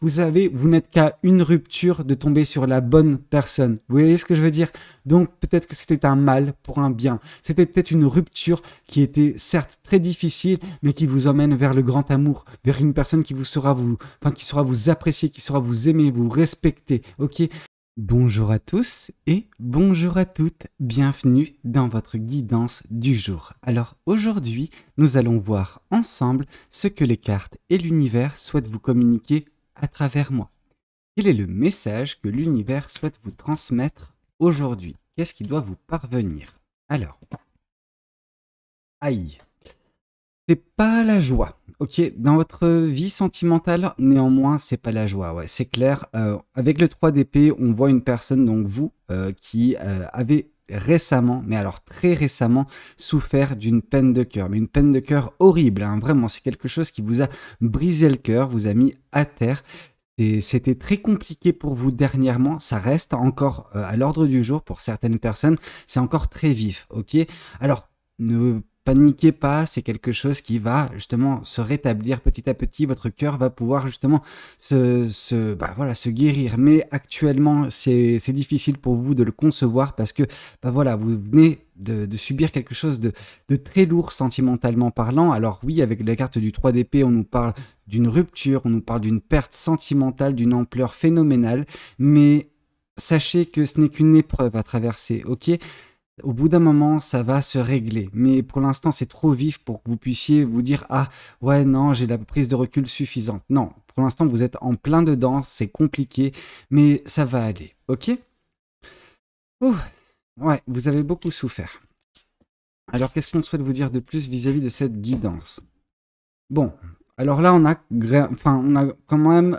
vous n'êtes qu'à une rupture de tomber sur la bonne personne. Vous voyez ce que je veux dire? Donc peut-être que c'était un mal pour un bien. C'était peut-être une rupture qui était certes très difficile, mais qui vous emmène vers le grand amour, vers une personne qui saura vous apprécier, qui saura vous aimer, vous respecter. Ok? Bonjour à tous et bonjour à toutes, bienvenue dans votre guidance du jour. Alors aujourd'hui, nous allons voir ensemble ce que les cartes et l'univers souhaitent vous communiquer à travers moi. Quel est le message que l'univers souhaite vous transmettre aujourd'hui? Qu'est-ce qui doit vous parvenir? Alors, aïe, c'est pas la joie, ok? Dans votre vie sentimentale, néanmoins, c'est pas la joie, ouais, c'est clair. Avec le 3 d'épée, on voit une personne, donc vous, qui avait récemment, mais alors très récemment, souffert d'une peine de cœur. Mais une peine de cœur horrible, hein, vraiment, c'est quelque chose qui vous a brisé le cœur, vous a mis à terre. Et c'était très compliqué pour vous dernièrement, ça reste encore à l'ordre du jour pour certaines personnes, c'est encore très vif, ok? Alors, ne paniquez pas, c'est quelque chose qui va justement se rétablir petit à petit, votre cœur va pouvoir justement se guérir, mais actuellement c'est difficile pour vous de le concevoir parce que voilà, vous venez de subir quelque chose de très lourd sentimentalement parlant. Alors oui, avec la carte du 3 d'épée, on nous parle d'une rupture, on nous parle d'une perte sentimentale d'une ampleur phénoménale, mais sachez que ce n'est qu'une épreuve à traverser, ok? Au bout d'un moment, ça va se régler. Mais pour l'instant, c'est trop vif pour que vous puissiez vous dire « Ah, ouais, non, j'ai la prise de recul suffisante. » Non, pour l'instant, vous êtes en plein dedans, c'est compliqué, mais ça va aller, ok? Ouh, ouais, vous avez beaucoup souffert. Alors, qu'est-ce qu'on souhaite vous dire de plus vis-à-vis de cette guidance? Bon, alors là, on a quand même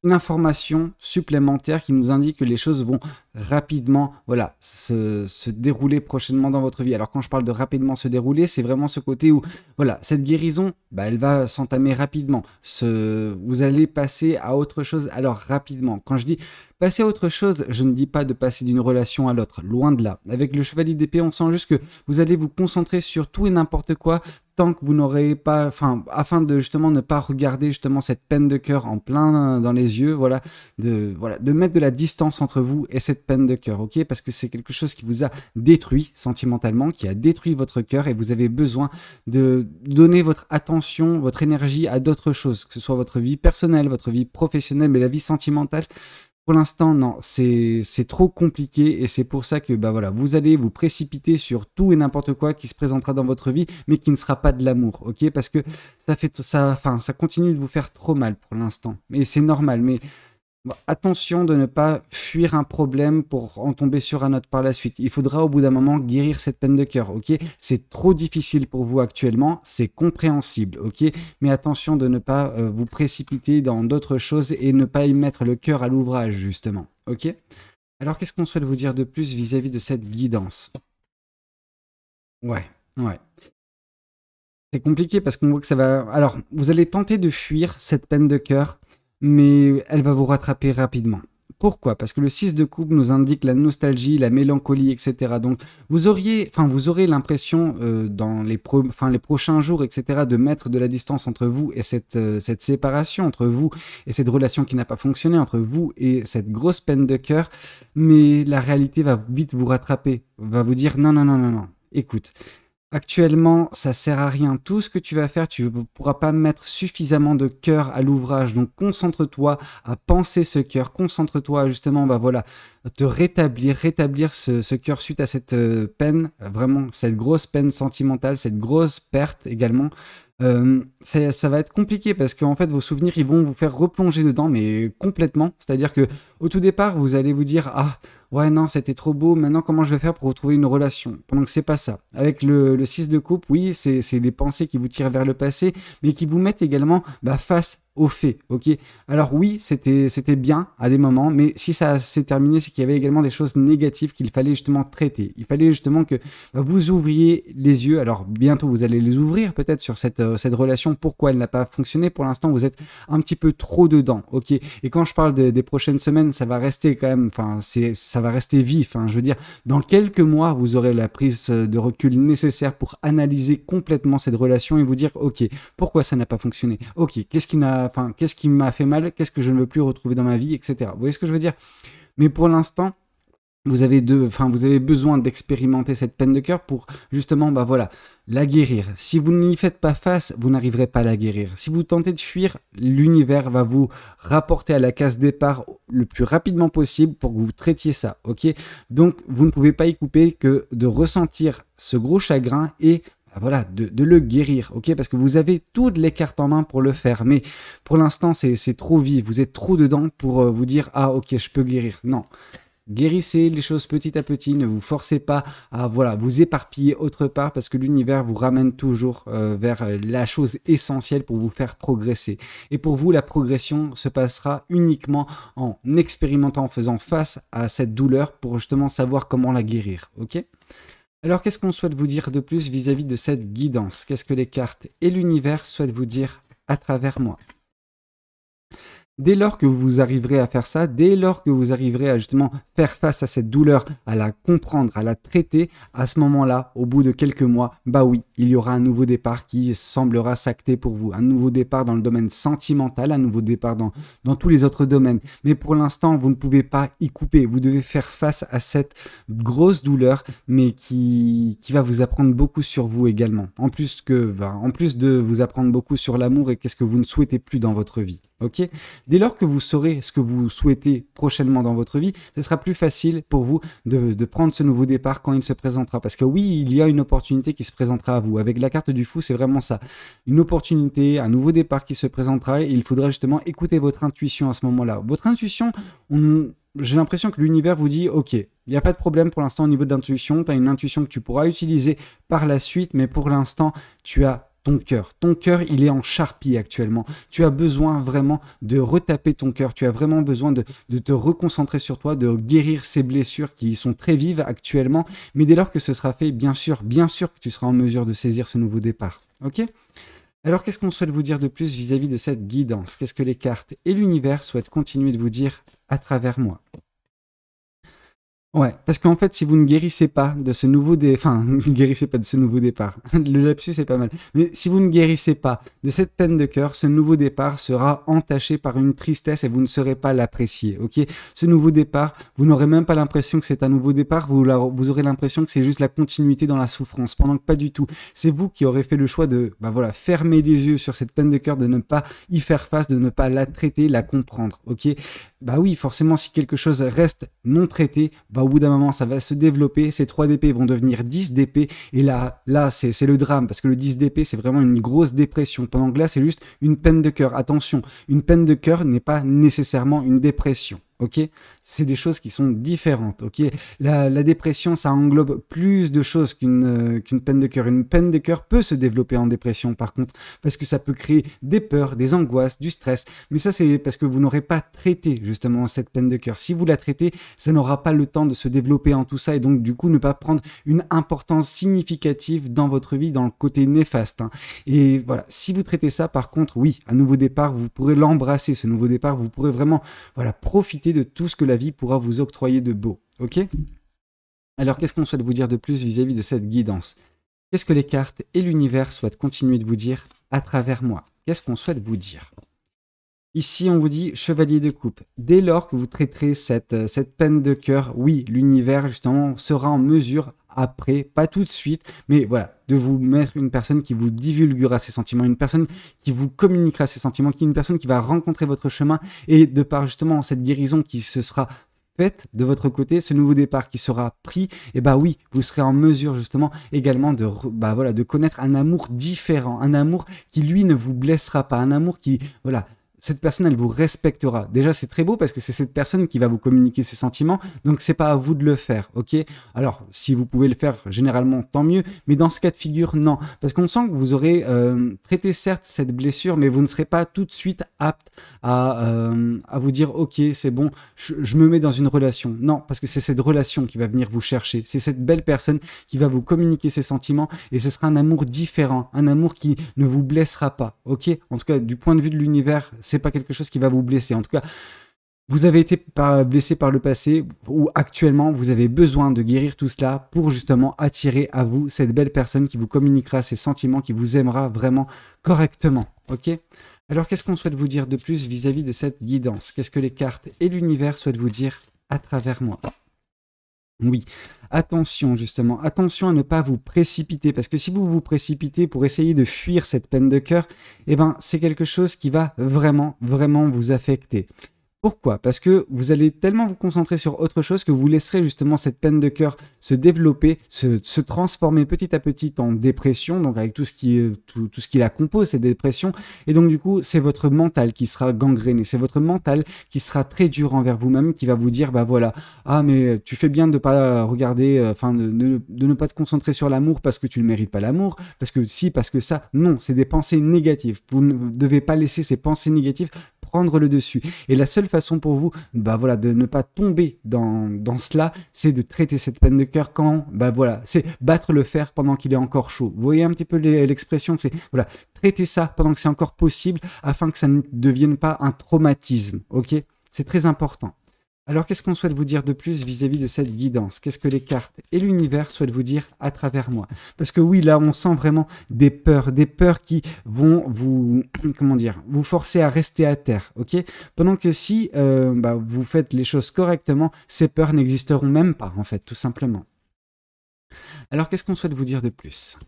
une information supplémentaire qui nous indique que les choses vont rapidement se dérouler prochainement dans votre vie. Alors quand je parle de rapidement se dérouler, c'est vraiment ce côté où voilà, cette guérison, elle va s'entamer rapidement. Vous allez passer à autre chose alors rapidement. Quand je dis passer à autre chose, je ne dis pas de passer d'une relation à l'autre, loin de là. Avec le chevalier d'épée, on sent juste que vous allez vous concentrer sur tout et n'importe quoi tant que vous n'aurez pas, afin de justement ne pas regarder justement cette peine de cœur en plein dans les yeux, de mettre de la distance entre vous et cette peine de cœur, ok? Parce que c'est quelque chose qui vous a détruit sentimentalement, qui a détruit votre cœur et vous avez besoin de donner votre attention, votre énergie à d'autres choses, que ce soit votre vie personnelle, votre vie professionnelle, mais la vie sentimentale. Pour l'instant, non, c'est trop compliqué et c'est pour ça que vous allez vous précipiter sur tout et n'importe quoi qui se présentera dans votre vie, mais qui ne sera pas de l'amour, ok? Parce que ça continue de vous faire trop mal pour l'instant. Et c'est normal, mais attention de ne pas fuir un problème pour en tomber sur un autre par la suite. Il faudra au bout d'un moment guérir cette peine de cœur, ok? C'est trop difficile pour vous actuellement, c'est compréhensible, ok? Mais attention de ne pas vous précipiter dans d'autres choses et ne pas y mettre le cœur à l'ouvrage, justement, ok? Alors, qu'est-ce qu'on souhaite vous dire de plus vis-à-vis de cette guidance? Ouais. C'est compliqué parce qu'on voit que ça va... Alors, vous allez tenter de fuir cette peine de cœur, mais elle va vous rattraper rapidement. Pourquoi? Parce que le 6 de coupe nous indique la nostalgie, la mélancolie, etc. Donc vous aurez l'impression dans les prochains jours, etc., de mettre de la distance entre vous et cette séparation entre vous et cette relation qui n'a pas fonctionné, entre vous et cette grosse peine de cœur. Mais la réalité va vite vous rattraper, va vous dire non, écoute. Actuellement, ça sert à rien. Tout ce que tu vas faire, tu ne pourras pas mettre suffisamment de cœur à l'ouvrage. Donc, concentre-toi à penser ce cœur. Concentre-toi justement, te rétablir ce cœur suite à cette peine, vraiment cette grosse peine sentimentale, cette grosse perte également. Ça va être compliqué parce qu'en fait, vos souvenirs, ils vont vous faire replonger dedans, mais complètement. C'est-à-dire que au tout départ, vous allez vous dire, ah, ouais, non, c'était trop beau, maintenant comment je vais faire pour retrouver une relation? Pendant que c'est pas ça. Avec le 6 de coupe, oui, c'est les pensées qui vous tirent vers le passé, mais qui vous mettent également face aux faits, ok? Alors oui, c'était bien à des moments, mais si ça s'est terminé, c'est qu'il y avait également des choses négatives qu'il fallait justement traiter. Il fallait justement que vous ouvriez les yeux. Alors bientôt, vous allez les ouvrir peut-être sur cette relation, pourquoi elle n'a pas fonctionné. Pour l'instant, vous êtes un petit peu trop dedans, ok? Et quand je parle des prochaines semaines, ça va rester quand même, ça ça va rester vif, hein. Je veux dire, dans quelques mois, vous aurez la prise de recul nécessaire pour analyser complètement cette relation et vous dire, ok, pourquoi ça n'a pas fonctionné? Ok, qu'est-ce qui m'a fait mal? Qu'est-ce que je ne veux plus retrouver dans ma vie, etc. Vous voyez ce que je veux dire? Mais pour l'instant, vous avez besoin d'expérimenter cette peine de cœur pour justement, bah voilà, la guérir. Si vous n'y faites pas face, vous n'arriverez pas à la guérir. Si vous tentez de fuir, l'univers va vous rapporter à la case départ le plus rapidement possible pour que vous traitiez ça, ok? Donc, vous ne pouvez pas y couper que de ressentir ce gros chagrin et voilà, de le guérir, ok? Parce que vous avez toutes les cartes en main pour le faire, mais pour l'instant, c'est trop vif, vous êtes trop dedans pour vous dire, ah ok, je peux guérir. Non. Guérissez les choses petit à petit, ne vous forcez pas à voilà, vous éparpiller autre part parce que l'univers vous ramène toujours vers la chose essentielle pour vous faire progresser. Et pour vous, la progression se passera uniquement en expérimentant, en faisant face à cette douleur pour justement savoir comment la guérir, ok? Alors qu'est-ce qu'on souhaite vous dire de plus vis-à-vis de cette guidance? Qu'est-ce que les cartes et l'univers souhaitent vous dire à travers moi? Dès lors que vous arriverez à faire ça, dès lors que vous arriverez à justement faire face à cette douleur, à la comprendre, à la traiter, à ce moment-là, au bout de quelques mois, bah oui, il y aura un nouveau départ qui semblera s'acter pour vous. Un nouveau départ dans le domaine sentimental, un nouveau départ dans tous les autres domaines. Mais pour l'instant, vous ne pouvez pas y couper. Vous devez faire face à cette grosse douleur, mais qui va vous apprendre beaucoup sur vous également. En plus de vous apprendre beaucoup sur l'amour et qu'est-ce que vous ne souhaitez plus dans votre vie. Ok? Dès lors que vous saurez ce que vous souhaitez prochainement dans votre vie, ce sera plus facile pour vous de prendre ce nouveau départ quand il se présentera. Parce que oui, il y a une opportunité qui se présentera à vous. Avec la carte du fou, c'est vraiment ça. Une opportunité, un nouveau départ qui se présentera et il faudra justement écouter votre intuition à ce moment-là. Votre intuition, j'ai l'impression que l'univers vous dit, ok, il n'y a pas de problème pour l'instant au niveau de l'intuition, tu as une intuition que tu pourras utiliser par la suite, mais pour l'instant, tu as ton cœur. Ton cœur, il est en charpie actuellement. Tu as besoin vraiment de retaper ton cœur. Tu as vraiment besoin de te reconcentrer sur toi, de guérir ces blessures qui sont très vives actuellement. Mais dès lors que ce sera fait, bien sûr que tu seras en mesure de saisir ce nouveau départ. Ok ? Alors, qu'est-ce qu'on souhaite vous dire de plus vis-à-vis de cette guidance? Qu'est-ce que les cartes et l'univers souhaitent continuer de vous dire à travers moi? Ouais, parce qu'en fait, si vous ne guérissez pas de ce nouveau ne guérissez pas de ce nouveau départ. Le lapsus est pas mal. Mais si vous ne guérissez pas de cette peine de cœur, ce nouveau départ sera entaché par une tristesse et vous ne saurez pas l'apprécier, ok? Ce nouveau départ, vous n'aurez même pas l'impression que c'est un nouveau départ, vous aurez l'impression que c'est juste la continuité dans la souffrance, pendant que pas du tout. C'est vous qui aurez fait le choix de, fermer les yeux sur cette peine de cœur, de ne pas y faire face, de ne pas la traiter, la comprendre, ok? Bah oui, forcément, si quelque chose reste non traité, au bout d'un moment, ça va se développer. Ces 3 d'épée vont devenir 10 d'épée. Et là c'est le drame parce que le 10 d'épée, c'est vraiment une grosse dépression. Pendant que là, c'est juste une peine de cœur. Attention, une peine de cœur n'est pas nécessairement une dépression. Ok, c'est des choses qui sont différentes. Ok, la dépression, ça englobe plus de choses qu'une peine de cœur. Une peine de cœur peut se développer en dépression, par contre, parce que ça peut créer des peurs, des angoisses, du stress. Mais ça, c'est parce que vous n'aurez pas traité justement cette peine de cœur. Si vous la traitez, ça n'aura pas le temps de se développer en tout ça et donc du coup ne pas prendre une importance significative dans votre vie, dans le côté néfaste. Hein. Et voilà, si vous traitez ça, par contre, oui, un nouveau départ, vous pourrez l'embrasser. Ce nouveau départ, vous pourrez vraiment, profiter de tout ce que la vie pourra vous octroyer de beau, ok? Alors, qu'est-ce qu'on souhaite vous dire de plus vis-à-vis de cette guidance? Qu'est-ce que les cartes et l'univers souhaitent continuer de vous dire à travers moi? Qu'est-ce qu'on souhaite vous dire? Ici, on vous dit chevalier de coupe. Dès lors que vous traiterez cette peine de cœur, oui, l'univers, justement, sera en mesure, après, pas tout de suite, mais voilà, de vous mettre une personne qui vous divulguera ses sentiments, une personne qui vous communiquera ses sentiments, une personne qui va rencontrer votre chemin et de par, justement, cette guérison qui se sera faite de votre côté, ce nouveau départ qui sera pris, et bah oui, vous serez en mesure justement également de connaître un amour différent, un amour qui lui ne vous blessera pas, un amour qui, cette personne, elle vous respectera. Déjà, c'est très beau parce que c'est cette personne qui va vous communiquer ses sentiments, donc c'est pas à vous de le faire, ok? Alors, si vous pouvez le faire, généralement, tant mieux, mais dans ce cas de figure, non. Parce qu'on sent que vous aurez traité, certes, cette blessure, mais vous ne serez pas tout de suite apte à vous dire, ok, c'est bon, je me mets dans une relation. Non, parce que c'est cette relation qui va venir vous chercher. C'est cette belle personne qui va vous communiquer ses sentiments et ce sera un amour différent, un amour qui ne vous blessera pas, ok? En tout cas, du point de vue de l'univers, c'est pas quelque chose qui va vous blesser. En tout cas, Vous avez été blessé par le passé ou actuellement, vous avez besoin de guérir tout cela pour justement attirer à vous cette belle personne qui vous communiquera ses sentiments, qui vous aimera vraiment correctement. Ok? Alors, qu'est-ce qu'on souhaite vous dire de plus vis-à-vis de cette guidance? Qu'est-ce que les cartes et l'univers souhaitent vous dire à travers moi? Oui, attention justement, attention à ne pas vous précipiter, parce que si vous vous précipitez pour essayer de fuir cette peine de cœur, eh ben, c'est quelque chose qui va vraiment, vraiment vous affecter. Pourquoi? Parce que vous allez tellement vous concentrer sur autre chose que vous laisserez justement cette peine de cœur se développer, se transformer petit à petit en dépression, donc avec tout ce qui la compose, cette dépression. Et donc du coup, c'est votre mental qui sera gangréné, c'est votre mental qui sera très dur envers vous-même, qui va vous dire, bah voilà, ah mais tu fais bien de pas regarder, enfin de ne pas te concentrer sur l'amour parce que tu ne mérites pas l'amour, parce que si, parce que ça. Non, c'est des pensées négatives. Vous ne devez pas laisser ces pensées négatives prendre le dessus. Et la seule façon pour vous, bah voilà, de ne pas tomber dans cela, c'est de traiter cette peine de cœur quand, bah voilà, c'est battre le fer pendant qu'il est encore chaud. Vous voyez un petit peu l'expression, c'est voilà, traiter ça pendant que c'est encore possible, afin que ça ne devienne pas un traumatisme. Ok, c'est très important. Alors, qu'est-ce qu'on souhaite vous dire de plus vis-à-vis de cette guidance? Qu'est-ce que les cartes et l'univers souhaitent vous dire à travers moi? Parce que oui, là, on sent vraiment des peurs qui vont vous, comment dire, vous forcer à rester à terre, ok? Pendant que si bah, vous faites les choses correctement, ces peurs n'existeront même pas, en fait, tout simplement. Alors, qu'est-ce qu'on souhaite vous dire de plus?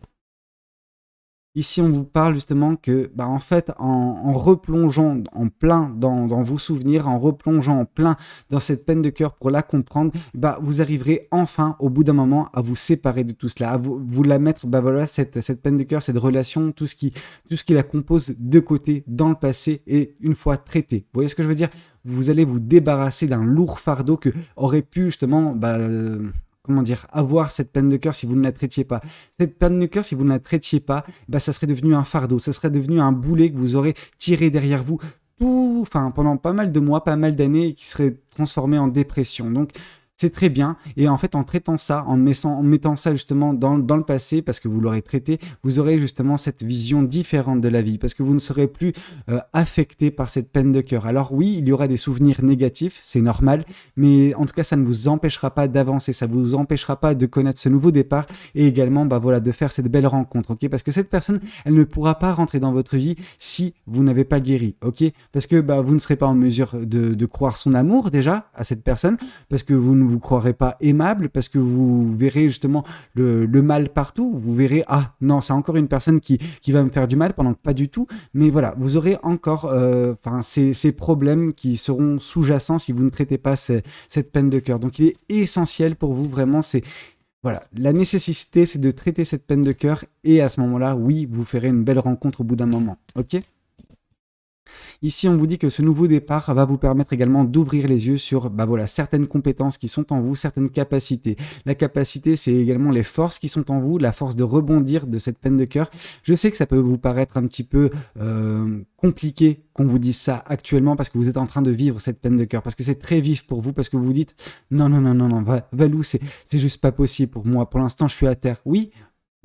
Ici, on vous parle justement que, bah, en fait, en replongeant en plein dans vos souvenirs, en replongeant en plein dans cette peine de cœur pour la comprendre, bah, vous arriverez enfin, au bout d'un moment, à vous séparer de tout cela, à vous la mettre, bah voilà, cette peine de cœur, cette relation, tout ce qui la compose de côté dans le passé et une fois traité. Vous voyez ce que je veux dire? Vous allez vous débarrasser d'un lourd fardeau que aurait pu justement, bah, comment dire, avoir cette peine de cœur si vous ne la traitiez pas. Cette peine de cœur, si vous ne la traitiez pas, bah, ça serait devenu un fardeau, ça serait devenu un boulet que vous aurez tiré derrière vous enfin, pendant pas mal de mois, pas mal d'années, et qui serait transformé en dépression. Donc, c'est très bien. Et en fait, en traitant ça, en mettant ça justement dans le passé, parce que vous l'aurez traité, vous aurez justement cette vision différente de la vie, parce que vous ne serez plus affecté par cette peine de cœur. Alors oui, il y aura des souvenirs négatifs, c'est normal, mais en tout cas, ça ne vous empêchera pas d'avancer, ça ne vous empêchera pas de connaître ce nouveau départ et également, bah voilà, de faire cette belle rencontre, ok? Parce que cette personne, elle ne pourra pas rentrer dans votre vie si vous n'avez pas guéri, ok? Parce que bah, vous ne serez pas en mesure de croire son amour déjà à cette personne, parce que vous ne vous croirez pas aimable, parce que vous verrez justement le mal partout, vous verrez, ah non, c'est encore une personne qui va me faire du mal, pendant que pas du tout, mais voilà, vous aurez encore ces problèmes qui seront sous-jacents si vous ne traitez pas cette peine de cœur. Donc il est essentiel pour vous, vraiment, c'est voilà, la nécessité, c'est de traiter cette peine de cœur, et à ce moment-là, oui, vous ferez une belle rencontre au bout d'un moment, ok? Ici, on vous dit que ce nouveau départ va vous permettre également d'ouvrir les yeux sur bah voilà, certaines compétences qui sont en vous, certaines capacités. La capacité, c'est également les forces qui sont en vous, la force de rebondir de cette peine de cœur. Je sais que ça peut vous paraître un petit peu compliqué qu'on vous dise ça actuellement parce que vous êtes en train de vivre cette peine de cœur, parce que c'est très vif pour vous, parce que vous vous dites non, non, non, non, non, Valou, c'est juste pas possible pour moi. Pour l'instant, je suis à terre. Oui,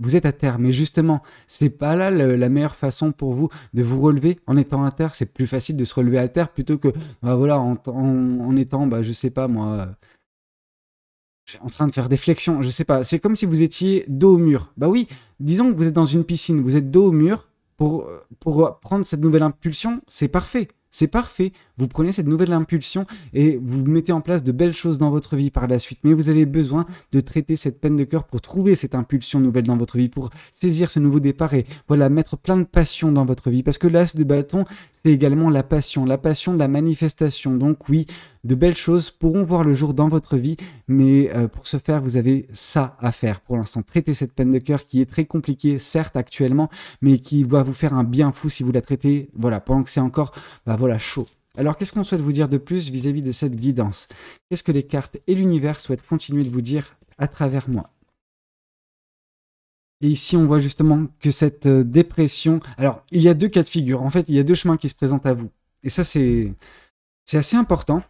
vous êtes à terre, mais justement, c'est pas là la meilleure façon pour vous de vous relever en étant à terre. C'est plus facile de se relever à terre plutôt que, bah voilà, en étant, bah je sais pas moi, en train de faire des flexions, je sais pas. C'est comme si vous étiez dos au mur. Bah oui, disons que vous êtes dans une piscine, vous êtes dos au mur pour prendre cette nouvelle impulsion, c'est parfait. C'est parfait, vous prenez cette nouvelle impulsion et vous mettez en place de belles choses dans votre vie par la suite. Mais vous avez besoin de traiter cette peine de cœur pour trouver cette impulsion nouvelle dans votre vie, pour saisir ce nouveau départ et voilà, mettre plein de passion dans votre vie. Parce que l'as de bâton, c'est également la passion de la manifestation. Donc oui, de belles choses pourront voir le jour dans votre vie, mais pour ce faire, vous avez ça à faire pour l'instant. Traiter cette peine de cœur qui est très compliquée, certes actuellement, mais qui va vous faire un bien fou si vous la traitez, voilà, pendant que c'est encore, bah voilà, chaud. Alors, qu'est-ce qu'on souhaite vous dire de plus vis-à-vis de cette guidance? Qu'est-ce que les cartes et l'univers souhaitent continuer de vous dire à travers moi? Et ici, on voit justement que cette dépression... Alors, il y a deux cas de figure. En fait, il y a deux chemins qui se présentent à vous. Et ça, c'est assez important.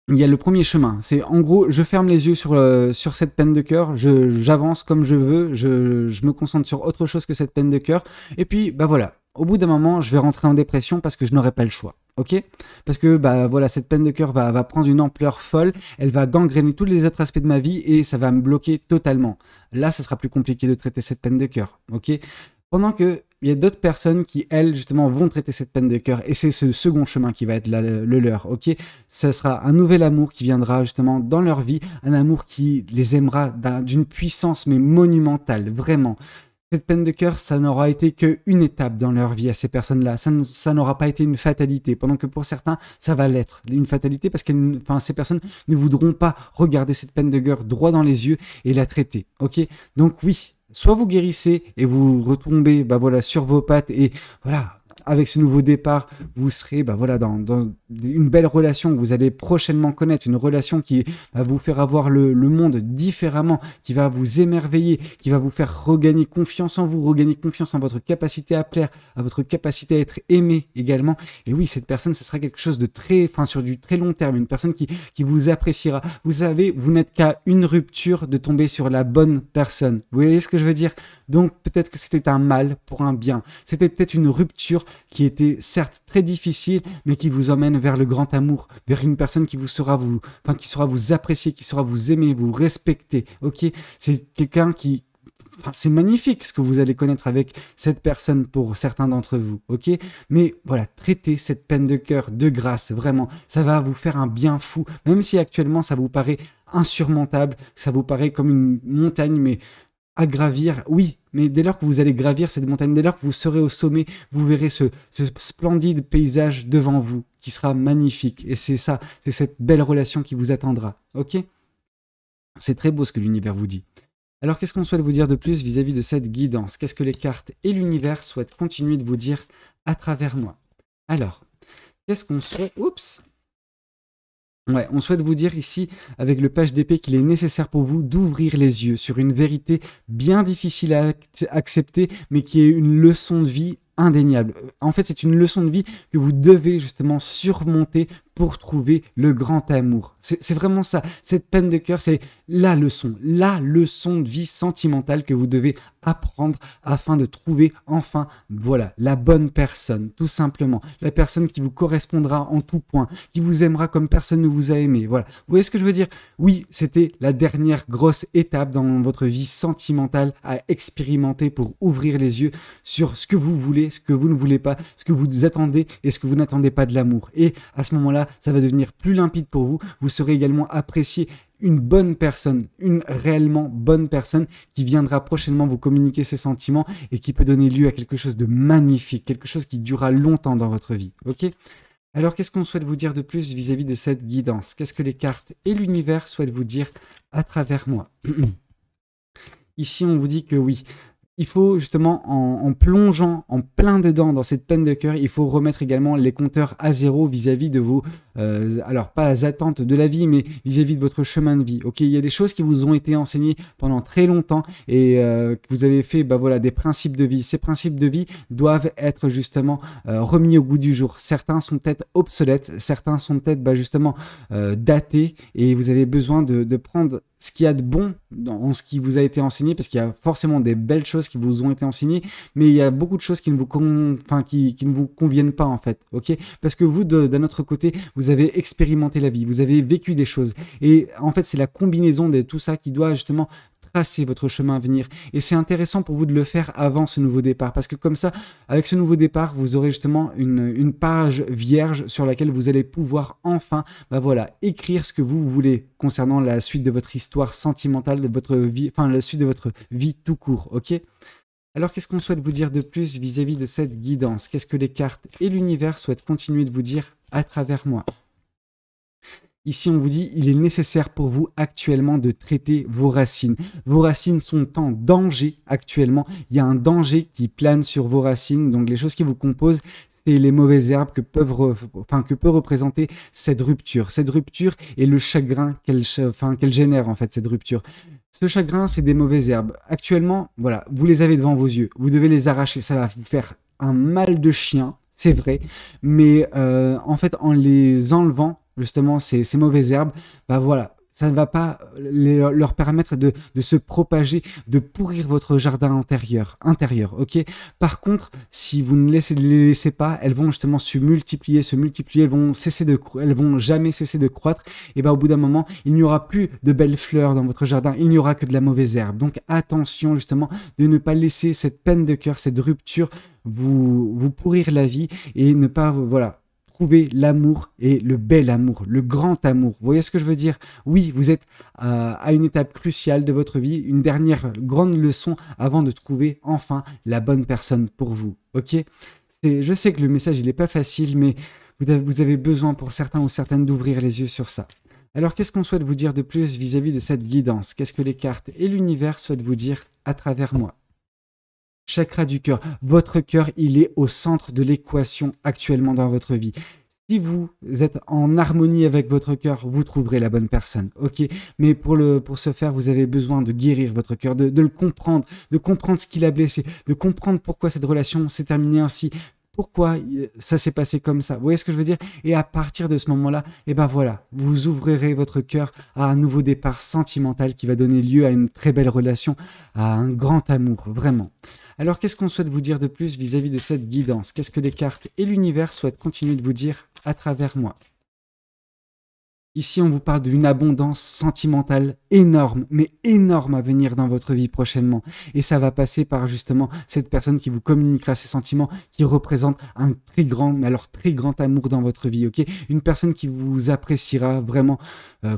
Il y a le premier chemin. C'est en gros, je ferme les yeux sur cette peine de cœur. J'avance comme je veux. Je me concentre sur autre chose que cette peine de cœur. Et puis, bah voilà. Au bout d'un moment, je vais rentrer en dépression parce que je n'aurai pas le choix. ok? Parce que bah voilà, cette peine de cœur va prendre une ampleur folle, elle va gangréner tous les autres aspects de ma vie et ça va me bloquer totalement. Là, ça sera plus compliqué de traiter cette peine de cœur, ok? Pendant que il y a d'autres personnes qui, elles, justement, vont traiter cette peine de cœur et c'est ce second chemin qui va être le leur, ok? Ça sera un nouvel amour qui viendra justement dans leur vie, un amour qui les aimera d'une puissance mais monumentale, vraiment. Cette peine de cœur, ça n'aura été qu'une étape dans leur vie à ces personnes-là. Ça n'aura pas été une fatalité, pendant que pour certains, ça va l'être. Une fatalité parce que ces personnes ne voudront pas regarder cette peine de cœur droit dans les yeux et la traiter, ok? Donc oui, soit vous guérissez et vous retombez bah voilà, sur vos pattes et voilà, avec ce nouveau départ, vous serez bah voilà, dans une belle relation que vous allez prochainement connaître, une relation qui va vous faire avoir le monde différemment, qui va vous émerveiller, qui va vous faire regagner confiance en vous, regagner confiance en votre capacité à plaire, à votre capacité à être aimé également. Et oui, cette personne, ce sera quelque chose de sur du très long terme, une personne qui vous appréciera. Vous savez, vous n'êtes qu'à une rupture de tomber sur la bonne personne. Vous voyez ce que je veux dire? Donc peut-être que c'était un mal pour un bien. C'était peut-être une rupture qui était certes très difficile, mais qui vous emmène vers le grand amour, vers une personne qui saura vous apprécier, qui saura vous aimer, vous respecter. Ok, c'est quelqu'un qui, c'est magnifique ce que vous allez connaître avec cette personne pour certains d'entre vous, ok? Mais voilà, traitez cette peine de cœur de grâce, vraiment, ça va vous faire un bien fou, même si actuellement ça vous paraît insurmontable, ça vous paraît comme une montagne, mais à gravir, oui, mais dès lors que vous allez gravir cette montagne, dès lors que vous serez au sommet, vous verrez ce splendide paysage devant vous, qui sera magnifique, et c'est ça, c'est cette belle relation qui vous attendra, ok? C'est très beau ce que l'univers vous dit. Alors qu'est-ce qu'on souhaite vous dire de plus vis-à-vis de cette guidance? Qu'est-ce que les cartes et l'univers souhaitent continuer de vous dire à travers moi? Alors, qu'est-ce qu'on souhaite... Oups! Ouais, on souhaite vous dire ici, avec le page d'épée, qu'il est nécessaire pour vous d'ouvrir les yeux sur une vérité bien difficile à accepter, mais qui est une leçon de vie indéniable. En fait, c'est une leçon de vie que vous devez justement surmonter pour trouver le grand amour. C'est vraiment ça. Cette peine de cœur, c'est la leçon de vie sentimentale que vous devez apprendre afin de trouver enfin, voilà, la bonne personne, tout simplement. La personne qui vous correspondra en tout point, qui vous aimera comme personne ne vous a aimé. Voilà. Vous voyez ce que je veux dire? Oui, c'était la dernière grosse étape dans votre vie sentimentale à expérimenter pour ouvrir les yeux sur ce que vous voulez, ce que vous ne voulez pas, ce que vous attendez et ce que vous n'attendez pas de l'amour. Et à ce moment-là, ça va devenir plus limpide pour vous. Vous serez également apprécié une bonne personne, une réellement bonne personne qui viendra prochainement vous communiquer ses sentiments et qui peut donner lieu à quelque chose de magnifique, quelque chose qui durera longtemps dans votre vie. Ok ? Alors, qu'est-ce qu'on souhaite vous dire de plus vis-à-vis de cette guidance? Qu'est-ce que les cartes et l'univers souhaitent vous dire à travers moi? Ici, on vous dit que oui, il faut justement, en plongeant en plein dedans dans cette peine de cœur, il faut remettre également les compteurs à zéro vis-à-vis de vos, alors pas attentes de la vie, mais vis-à-vis de votre chemin de vie. Ok, il y a des choses qui vous ont été enseignées pendant très longtemps et que vous avez fait, bah voilà, des principes de vie. Ces principes de vie doivent être justement remis au goût du jour. Certains sont peut-être obsolètes, certains sont peut-être justement datés et vous avez besoin de prendre ce qu'il y a de bon dans ce qui vous a été enseigné, parce qu'il y a forcément des belles choses qui vous ont été enseignées, mais il y a beaucoup de choses qui ne vous, qui ne vous conviennent pas en fait, ok? Parce que vous, d'un autre côté, vous avez expérimenté la vie, vous avez vécu des choses, et en fait c'est la combinaison de tout ça qui doit justement tracer votre chemin à venir. Et c'est intéressant pour vous de le faire avant ce nouveau départ, parce que comme ça, avec ce nouveau départ, vous aurez justement une page vierge sur laquelle vous allez pouvoir enfin, bah voilà, écrire ce que vous voulez concernant la suite de votre histoire sentimentale, de votre vie, enfin la suite de votre vie tout court, ok? Alors qu'est-ce qu'on souhaite vous dire de plus vis-à-vis de cette guidance? Qu'est-ce que les cartes et l'univers souhaitent continuer de vous dire à travers moi? Ici, on vous dit, il est nécessaire pour vous actuellement de traiter vos racines. Vos racines sont en danger actuellement. Il y a un danger qui plane sur vos racines. Donc, les choses qui vous composent, c'est les mauvaises herbes que peut représenter cette rupture. Cette rupture et le chagrin qu'elle génère, en fait, cette rupture. Ce chagrin, c'est des mauvaises herbes. Actuellement, voilà, vous les avez devant vos yeux. Vous devez les arracher. Ça va vous faire un mal de chien, c'est vrai. Mais en fait, en les enlevant, justement, ces mauvaises herbes, bah voilà, ça ne va pas leur permettre de se propager, de pourrir votre jardin intérieur, ok? Par contre, si vous ne les laissez pas, elles vont justement se multiplier, elles vont jamais cesser de croître, et ben au bout d'un moment, il n'y aura plus de belles fleurs dans votre jardin, il n'y aura que de la mauvaise herbe. Donc attention justement de ne pas laisser cette peine de cœur, cette rupture vous pourrir la vie et ne pas, voilà, trouver l'amour et le bel amour, le grand amour. Vous voyez ce que je veux dire? Oui, vous êtes à une étape cruciale de votre vie, une dernière grande leçon avant de trouver enfin la bonne personne pour vous. Ok? Je sais que le message il n'est pas facile, mais vous avez besoin pour certains ou certaines d'ouvrir les yeux sur ça. Alors qu'est-ce qu'on souhaite vous dire de plus vis-à-vis de cette guidance? Qu'est-ce que les cartes et l'univers souhaitent vous dire à travers moi? Chakra du cœur. Votre cœur, il est au centre de l'équation actuellement dans votre vie. Si vous êtes en harmonie avec votre cœur, vous trouverez la bonne personne, ok? Mais pour ce faire, vous avez besoin de guérir votre cœur, de le comprendre, de comprendre ce qui l'a blessé, de comprendre pourquoi cette relation s'est terminée ainsi, pourquoi ça s'est passé comme ça. Vous voyez ce que je veux dire? Et à partir de ce moment-là, et ben voilà, vous ouvrirez votre cœur à un nouveau départ sentimental qui va donner lieu à une très belle relation, à un grand amour, vraiment. Alors, qu'est-ce qu'on souhaite vous dire de plus vis-à-vis de cette guidance? Qu'est-ce que les cartes et l'univers souhaitent continuer de vous dire à travers moi? Ici, on vous parle d'une abondance sentimentale énorme, mais énorme à venir dans votre vie prochainement. Et ça va passer par justement cette personne qui vous communiquera ses sentiments, qui représente un très grand, mais alors très grand amour dans votre vie, ok? Une personne qui vous appréciera vraiment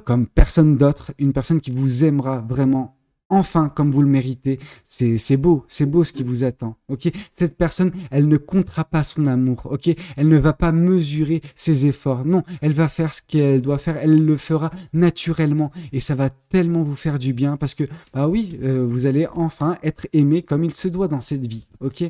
comme personne d'autre, une personne qui vous aimera vraiment enfin comme vous le méritez. C'est beau ce qui vous attend, ok? Cette personne, elle ne comptera pas son amour, ok? Elle ne va pas mesurer ses efforts, non, elle va faire ce qu'elle doit faire, elle le fera naturellement et ça va tellement vous faire du bien parce que, bah oui, vous allez enfin être aimé comme il se doit dans cette vie, ok?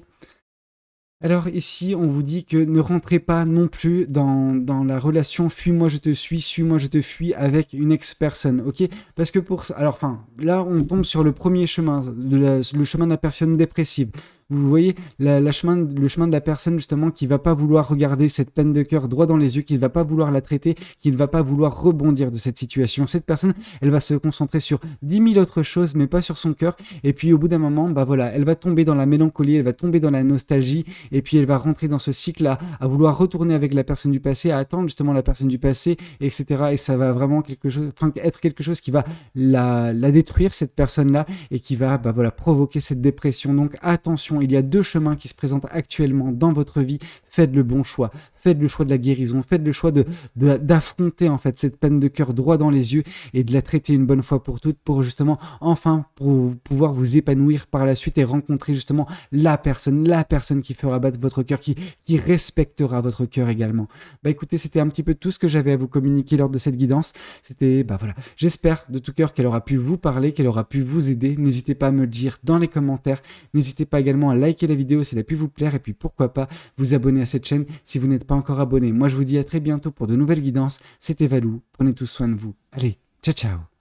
Alors ici, on vous dit que ne rentrez pas non plus dans la relation fuis-moi je te suis-moi je te fuis avec une ex-personne, ok? Parce que alors, enfin, là, on tombe sur le premier chemin, le chemin de la personne dépressive. Vous voyez, le chemin de la personne justement qui va pas vouloir regarder cette peine de cœur droit dans les yeux, qui ne va pas vouloir la traiter, qui ne va pas vouloir rebondir de cette situation. Cette personne, elle va se concentrer sur 10 000 autres choses, mais pas sur son cœur. Et puis au bout d'un moment, bah voilà, elle va tomber dans la mélancolie, elle va tomber dans la nostalgie, et puis elle va rentrer dans ce cycle à vouloir retourner avec la personne du passé, à attendre justement la personne du passé, etc. Et ça va vraiment être quelque chose qui va la détruire, cette personne-là, et qui va bah voilà, provoquer cette dépression. Donc attention, il y a deux chemins qui se présentent actuellement dans votre vie. Faites le bon choix. Faites le choix de la guérison. Faites le choix d'affronter en fait cette peine de cœur droit dans les yeux et de la traiter une bonne fois pour toutes pour justement enfin pour pouvoir vous épanouir par la suite et rencontrer justement la personne qui fera battre votre cœur, qui respectera votre cœur également. Bah écoutez, c'était un petit peu tout ce que j'avais à vous communiquer lors de cette guidance. C'était, bah voilà, j'espère de tout cœur qu'elle aura pu vous parler, qu'elle aura pu vous aider. N'hésitez pas à me le dire dans les commentaires. N'hésitez pas également à liker la vidéo si elle a pu vous plaire et puis pourquoi pas vous abonner à cette chaîne si vous n'êtes pas encore abonné. Moi je vous dis à très bientôt pour de nouvelles guidances. C'était Valou, prenez tous soin de vous. Allez, ciao ciao.